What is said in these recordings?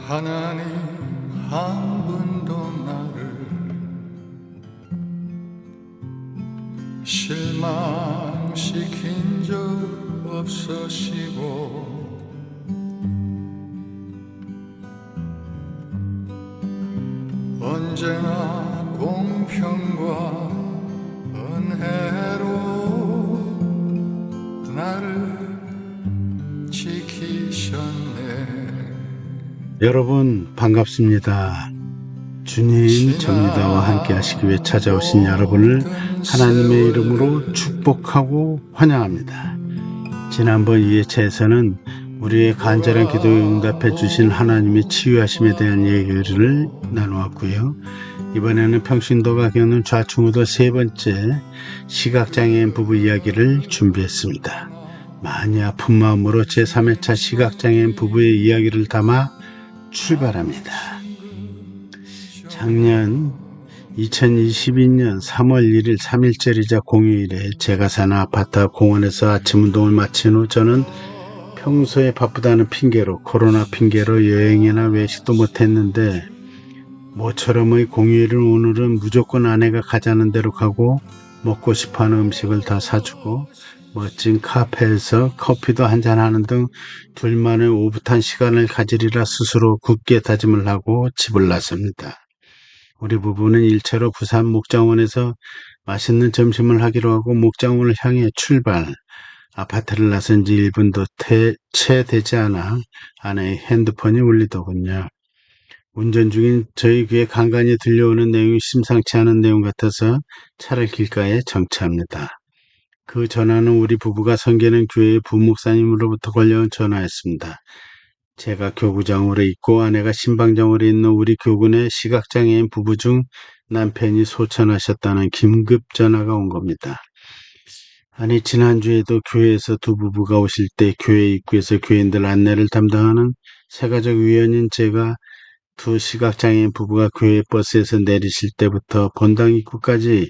하나님 한 분도 나를 실망시킨 적 없으시고 언제나 공평과 은혜로 나를 지키셨네. 여러분 반갑습니다. 주님 접니다와 함께 하시기 위해 찾아오신 여러분을 하나님의 이름으로 축복하고 환영합니다. 지난번 2회차에서는 우리의 간절한 기도에 응답해 주신 하나님의 치유하심에 대한 얘기를 나누었고요. 이번에는 평신도가 겪는 좌충우도 세 번째 시각장애인 부부 이야기를 준비했습니다. 많이 아픈 마음으로 제3회차 시각장애인 부부의 이야기를 담아 출발합니다. 작년 2022년 3월 1일 3일절이자 공휴일에 제가 사는 아파트 앞 공원에서 아침 운동을 마친 후 저는 평소에 바쁘다는 핑계로 코로나 핑계로 여행이나 외식도 못했는데 모처럼의 공휴일은 오늘은 무조건 아내가 가자는 대로 가고 먹고 싶어하는 음식을 다 사주고 멋진 카페에서 커피도 한잔하는 등 둘만의 오붓한 시간을 가지리라 스스로 굳게 다짐을 하고 집을 나섭니다. 우리 부부는 일차로 부산 목장원에서 맛있는 점심을 하기로 하고 목장원을 향해 출발. 아파트를 나선 지 1분도 채 되지 않아 아내의 핸드폰이 울리더군요. 운전 중인 저희 귀에 간간히 들려오는 내용이 심상치 않은 내용 같아서 차를 길가에 정차합니다. 그 전화는 우리 부부가 섬기는 교회의 부목사님으로부터 걸려온 전화였습니다. 제가 교구장으로 있고 아내가 신방장으로 있는 우리 교군의 시각장애인 부부 중 남편이 소천하셨다는 긴급 전화가 온 겁니다. 아니 지난주에도 교회에서 두 부부가 오실 때 교회 입구에서 교인들 안내를 담당하는 세가족 위원인 제가 두 시각장애인 부부가 교회 버스에서 내리실 때부터 본당 입구까지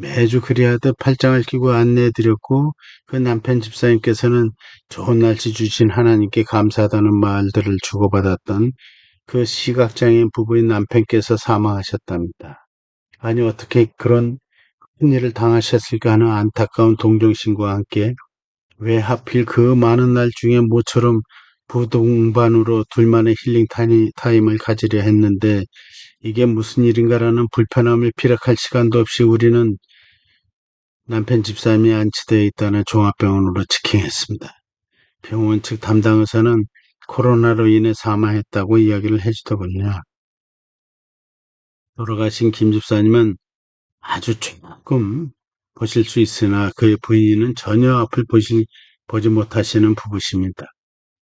매주 그리하듯 팔짱을 끼고 안내해드렸고 그 남편 집사님께서는 좋은 날씨 주신 하나님께 감사하다는 말들을 주고받았던 그 시각장애인 부부의 남편께서 사망하셨답니다. 아니 어떻게 그런 큰일을 당하셨을까 하는 안타까운 동정심과 함께 왜 하필 그 많은 날 중에 모처럼 부동반으로 둘만의 힐링 타임을 가지려 했는데 이게 무슨 일인가라는 불편함을 피력할 시간도 없이 우리는 남편 집사람이 안치되어 있다는 종합병원으로 직행했습니다. 병원 측 담당 의사는 코로나로 인해 사망했다고 이야기를 해주더군요. 돌아가신 김 집사님은 아주 조금 보실 수 있으나 그의 부인은 전혀 앞을 보지 못하시는 부부십니다.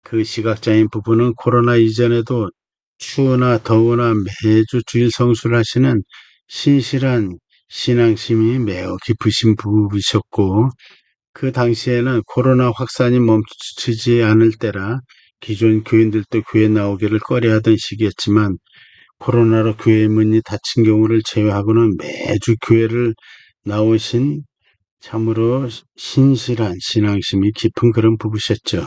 그 시각장애인 부부는 코로나 이전에도 추우나 더우나 매주 주일 성수를 하시는 신실한 신앙심이 매우 깊으신 부부이셨고 그 당시에는 코로나 확산이 멈추지 않을 때라 기존 교인들도 교회 나오기를 꺼려하던 시기였지만 코로나로 교회 문이 닫힌 경우를 제외하고는 매주 교회를 나오신 참으로 신실한 신앙심이 깊은 그런 부부셨죠.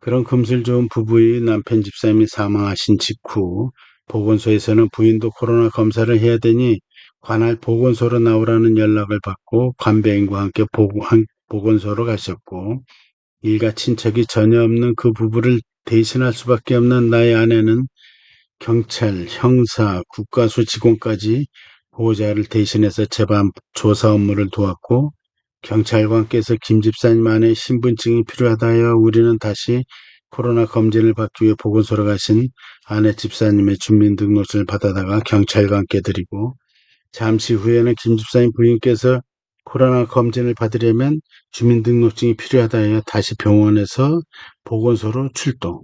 그런 금슬 좋은 부부의 남편 집사님이 사망하신 직후 보건소에서는 부인도 코로나 검사를 해야 되니 관할 보건소로 나오라는 연락을 받고 관배인과 함께 보건소로 가셨고 일가 친척이 전혀 없는 그 부부를 대신할 수밖에 없는 나의 아내는 경찰, 형사, 국가수 직원까지 보호자를 대신해서 재반 조사 업무를 도왔고 경찰관께서 김 집사님 아내의 신분증이 필요하다 하여 우리는 다시 코로나 검진을 받기 위해 보건소로 가신 아내 집사님의 주민등록증을 받아다가 경찰관께 드리고 잠시 후에는 김 집사님 부인께서 코로나 검진을 받으려면 주민등록증이 필요하다 하여 다시 병원에서 보건소로 출동.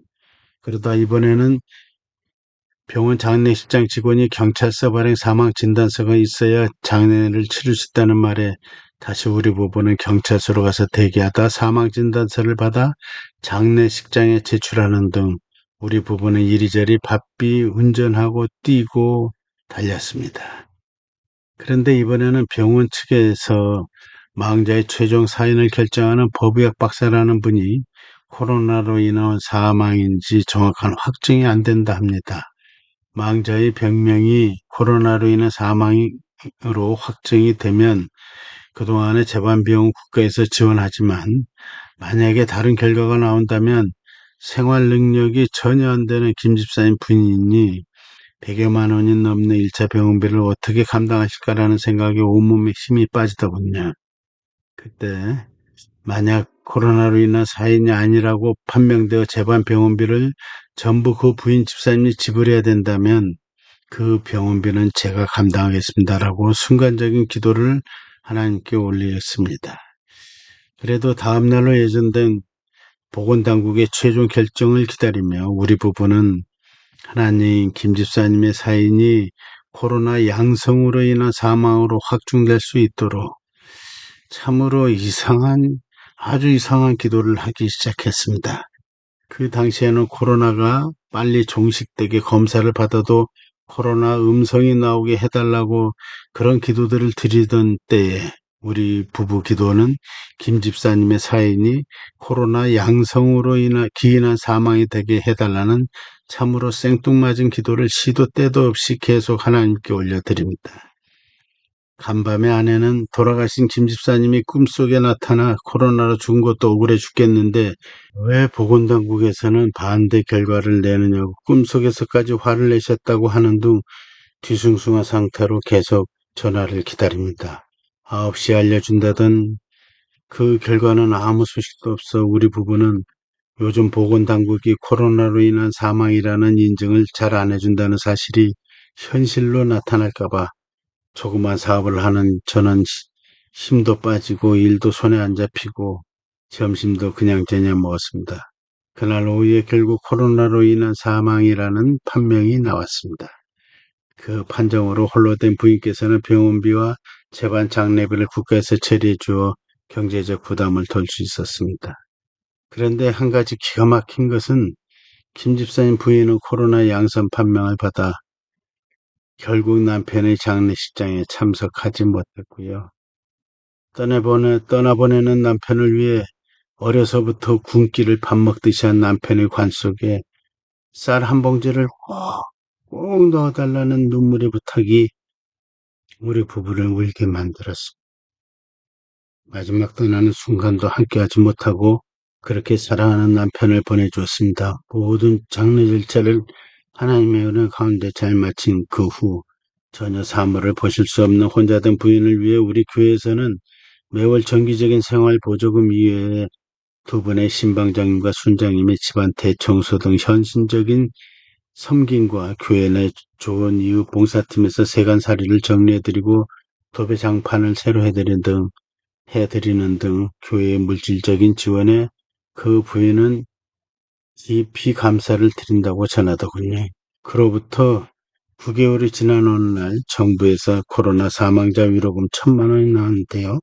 그러다 이번에는 병원 장례식장 직원이 경찰서 발행 사망 진단서가 있어야 장례를 치를 수 있다는 말에 다시 우리 부부는 경찰서로 가서 대기하다 사망 진단서를 받아 장례식장에 제출하는 등 우리 부부는 이리저리 바삐 운전하고 뛰고 달렸습니다. 그런데 이번에는 병원 측에서 망자의 최종 사인을 결정하는 법의학 박사라는 분이 코로나로 인한 사망인지 정확한 확정이 안 된다 합니다. 망자의 병명이 코로나로 인한 사망으로 확정이 되면 그동안의 재반 비용 국가에서 지원하지만 만약에 다른 결과가 나온다면 생활 능력이 전혀 안 되는 김 집사님 부인이 100여만 원이 넘는 1차 병원비를 어떻게 감당하실까라는 생각에 온몸에 힘이 빠지더군요. 그때 만약 코로나로 인한 사인이 아니라고 판명되어 재반 병원비를 전부 그 부인 집사님이 지불해야 된다면 그 병원비는 제가 감당하겠습니다라고 순간적인 기도를 하나님께 올렸습니다. 그래도 다음 날로 예정된 보건당국의 최종 결정을 기다리며 우리 부부는 하나님 김 집사님의 사인이 코로나 양성으로 인한 사망으로 확정될 수 있도록 참으로 아주 이상한 기도를 하기 시작했습니다. 그 당시에는 코로나가 빨리 종식되게 검사를 받아도 코로나 음성이 나오게 해달라고 그런 기도들을 드리던 때에 우리 부부 기도는 김 집사님의 사인이 코로나 양성으로 인한 기인한 사망이 되게 해달라는 참으로 생뚱맞은 기도를 시도 때도 없이 계속 하나님께 올려드립니다. 간밤에 아내는 돌아가신 김 집사님이 꿈속에 나타나 코로나로 죽은 것도 억울해 죽겠는데 왜 보건당국에서는 반대 결과를 내느냐고 꿈속에서까지 화를 내셨다고 하는 등 뒤숭숭한 상태로 계속 전화를 기다립니다. 9시에 알려준다던 그 결과는 아무 소식도 없어 우리 부부는 요즘 보건당국이 코로나로 인한 사망이라는 인증을 잘 안 해준다는 사실이 현실로 나타날까봐 조그만 사업을 하는 저는 힘도 빠지고 일도 손에 안 잡히고 점심도 그냥 저녁 먹었습니다. 그날 오후에 결국 코로나로 인한 사망이라는 판명이 나왔습니다. 그 판정으로 홀로 된 부인께서는 병원비와 재반 장례비를 국가에서 처리해 주어 경제적 부담을 덜 수 있었습니다. 그런데 한 가지 기가 막힌 것은 김 집사님 부인은 코로나 양성 판명을 받아 결국 남편의 장례식장에 참석하지 못했고요. 떠나보내는 남편을 위해 어려서부터 굶기를 밥 먹듯이 한 남편의 관 속에 쌀 한 봉지를 꼭 넣어달라는 눈물의 부탁이 우리 부부를 울게 만들었습니다. 마지막 떠나는 순간도 함께하지 못하고 그렇게 사랑하는 남편을 보내주었습니다. 모든 장례 절차를 하나님의 은혜 가운데 잘 마친 그 후 전혀 사물을 보실 수 없는 혼자 된 부인을 위해 우리 교회에서는 매월 정기적인 생활 보조금 이외에 두 분의 신방장님과 순장님의 집안 대청소 등 현실적인 섬김과 교회 내 좋은 이웃 봉사팀에서 세간살이를 정리해드리고 도배 장판을 새로 해드리는 등 교회의 물질적인 지원에 그 부인은 깊이 감사를 드린다고 전하더군요. 그로부터 9개월이 지난 어느 날 정부에서 코로나 사망자 위로금 1,000만 원이 나왔는데요.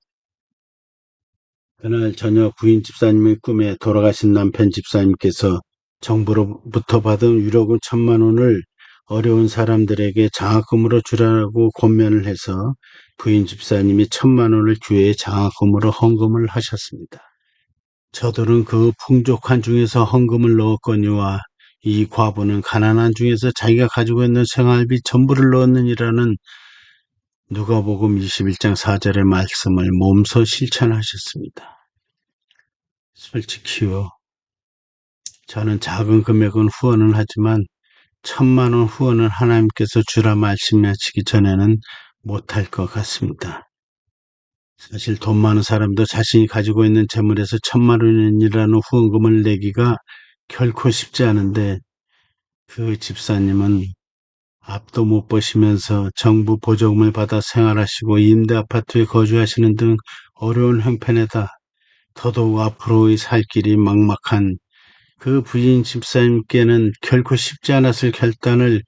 그날 저녁 부인 집사님의 꿈에 돌아가신 남편 집사님께서 정부로부터 받은 위로금 1,000만 원을 어려운 사람들에게 장학금으로 주라고 권면을 해서 부인 집사님이 1,000만 원을 교회에 장학금으로 헌금을 하셨습니다. 저들은 그 풍족한 중에서 헌금을 넣었거니와 이 과부는 가난한 중에서 자기가 가지고 있는 생활비 전부를 넣었느니라는 누가복음 21장 4절의 말씀을 몸소 실천하셨습니다. 솔직히요. 저는 작은 금액은 후원을 하지만 1,000만 원 후원을 하나님께서 주라 말씀하시기 전에는 못할 것 같습니다. 사실 돈 많은 사람도 자신이 가지고 있는 재물에서 1,000만 원이라는 후원금을 내기가 결코 쉽지 않은데 그 집사님은 앞도 못 보시면서 정부 보조금을 받아 생활하시고 임대 아파트에 거주하시는 등 어려운 형편에다 더더욱 앞으로의 살 길이 막막한 그 부인 집사님께는 결코 쉽지 않았을 결단을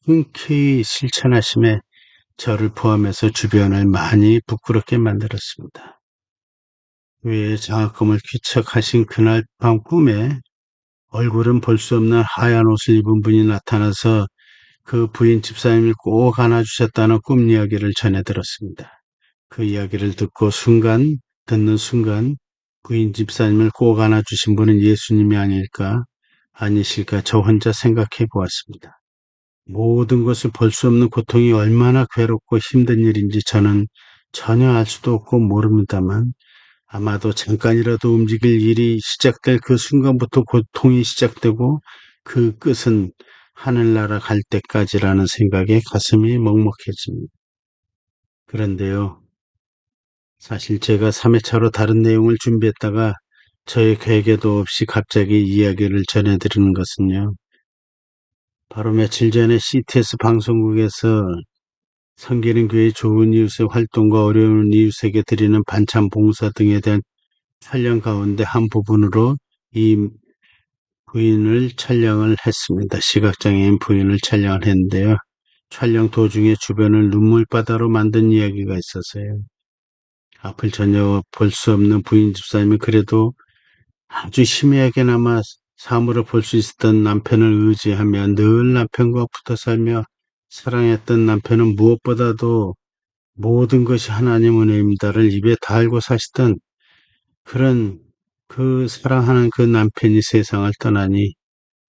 흔쾌히 실천하심에 저를 포함해서 주변을 많이 부끄럽게 만들었습니다. 교회에 장학금을 귀척하신 그날 밤 꿈에 얼굴은 볼 수 없는 하얀 옷을 입은 분이 나타나서 그 부인 집사님이 꼭 안아주셨다는 꿈 이야기를 전해 들었습니다. 그 이야기를 듣는 순간 부인 집사님을 꼭 안아주신 분은 예수님이 아니실까 저 혼자 생각해 보았습니다. 모든 것을 볼 수 없는 고통이 얼마나 괴롭고 힘든 일인지 저는 전혀 알 수도 없고 모릅니다만 아마도 잠깐이라도 움직일 일이 시작될 그 순간부터 고통이 시작되고 그 끝은 하늘나라 갈 때까지라는 생각에 가슴이 먹먹해집니다. 그런데요, 사실 제가 3회차로 다른 내용을 준비했다가 저의 계획에도 없이 갑자기 이야기를 전해드리는 것은요. 바로 며칠 전에 CTS 방송국에서 섬기는 교회 좋은 이웃의 활동과 어려운 이웃에게 드리는 반찬 봉사 등에 대한 촬영 가운데 한 부분으로 이 부인을 촬영을 했습니다. 시각장애인 부인을 촬영을 했는데요. 촬영 도중에 주변을 눈물바다로 만든 이야기가 있었어요. 앞을 전혀 볼 수 없는 부인 집사님이 그래도 아주 희미하게나마 사물을 볼 수 있었던 남편을 의지하며 늘 남편과 붙어 살며 사랑했던 남편은 무엇보다도 모든 것이 하나님 은혜입니다를 입에 달고 사시던 그런 그 사랑하는 그 남편이 세상을 떠나니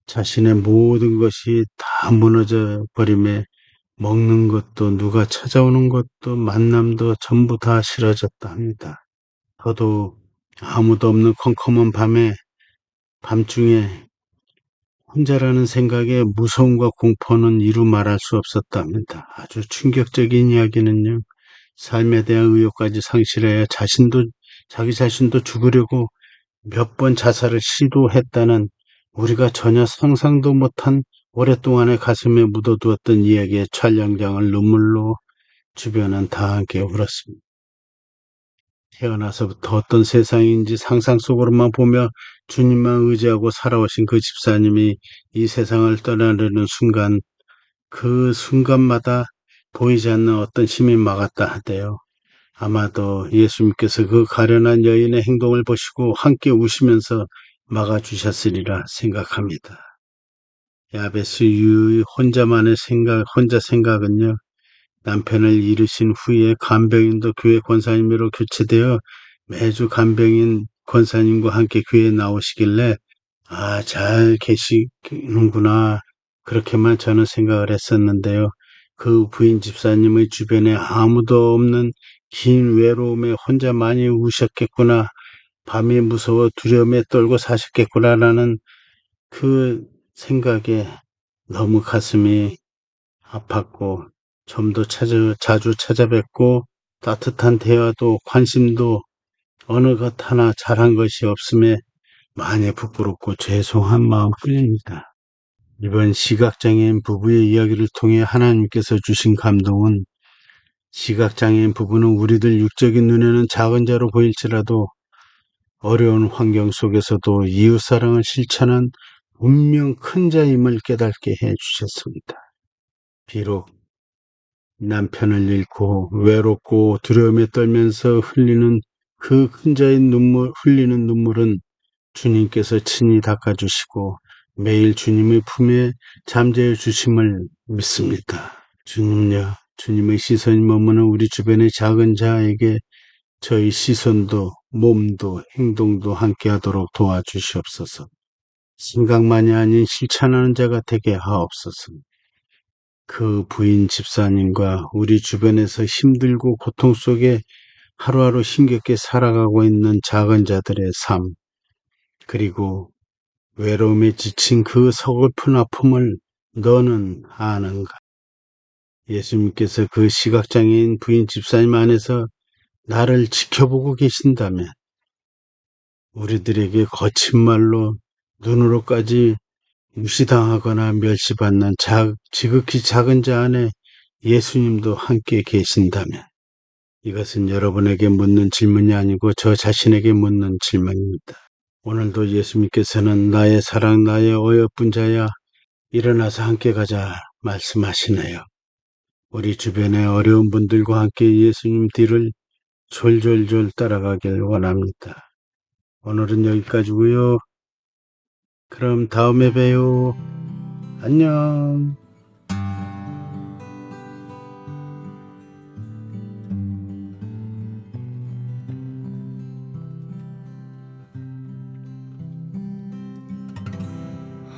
자신의 모든 것이 다 무너져 버림에 먹는 것도 누가 찾아오는 것도 만남도 전부 다 싫어졌다 합니다. 저도 아무도 없는 컴컴한 밤중에 혼자라는 생각에 무서움과 공포는 이루 말할 수 없었답니다. 아주 충격적인 이야기는요. 삶에 대한 의욕까지 상실해야 자기 자신도 죽으려고 몇 번 자살을 시도했다는 우리가 전혀 상상도 못한 오랫동안의 가슴에 묻어두었던 이야기의 촬영장을 눈물로 주변은 다 함께 울었습니다. 태어나서부터 어떤 세상인지 상상 속으로만 보며 주님만 의지하고 살아오신 그 집사님이 이 세상을 떠나려는 순간 그 순간마다 보이지 않는 어떤 힘이 막았다 하대요. 아마도 예수님께서 그 가련한 여인의 행동을 보시고 함께 우시면서 막아주셨으리라 생각합니다. 야베스 유의 혼자 생각은요. 남편을 잃으신 후에 간병인도 교회 권사님으로 교체되어 매주 간병인 권사님과 함께 교회에 나오시길래 잘 계시는구나. 그렇게만 저는 생각을 했었는데요. 그 부인 집사님의 주변에 아무도 없는 긴 외로움에 혼자 많이 우셨겠구나. 밤이 무서워 두려움에 떨고 사셨겠구나라는 그 생각에 너무 가슴이 아팠고 좀 더 자주 찾아뵙고 따뜻한 대화도 관심도 어느 것 하나 잘한 것이 없음에 많이 부끄럽고 죄송한 마음뿐입니다. 이번 시각장애인 부부의 이야기를 통해 하나님께서 주신 감동은 시각장애인 부부는 우리들 육적인 눈에는 작은 자로 보일지라도 어려운 환경 속에서도 이웃사랑을 실천한 운명 큰 자임을 깨닫게 해주셨습니다. 비록 남편을 잃고 외롭고 두려움에 떨면서 흘리는 그 큰 자의 흘리는 눈물은 주님께서 친히 닦아주시고 매일 주님의 품에 잠재워 주심을 믿습니다. 주님의 시선이 머무는 우리 주변의 작은 자에게 저희 시선도 몸도 행동도 함께하도록 도와주시옵소서. 생각만이 아닌 실천하는 자가 되게 하옵소서. 그 부인 집사님과 우리 주변에서 힘들고 고통 속에 하루하루 힘겹게 살아가고 있는 작은 자들의 삶, 그리고 외로움에 지친 그 서글픈 아픔을 너는 아는가? 예수님께서 그 시각장애인 부인 집사님 안에서 나를 지켜보고 계신다면 우리들에게 거친 말로 눈으로까지 무시당하거나 멸시받는 지극히 작은 자 안에 예수님도 함께 계신다면 이것은 여러분에게 묻는 질문이 아니고 저 자신에게 묻는 질문입니다. 오늘도 예수님께서는 나의 사랑, 나의 어여쁜 자야 일어나서 함께 가자 말씀하시네요. 우리 주변의 어려운 분들과 함께 예수님 뒤를 졸졸졸 따라가길 원합니다. 오늘은 여기까지고요. 그럼 다음에 봬요. 안녕.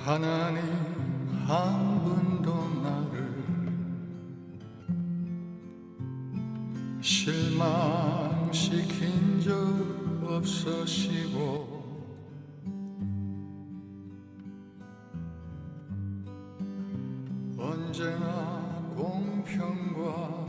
하나님 한 분도 나를 실망시킨 적 없으시고 언제나 공평과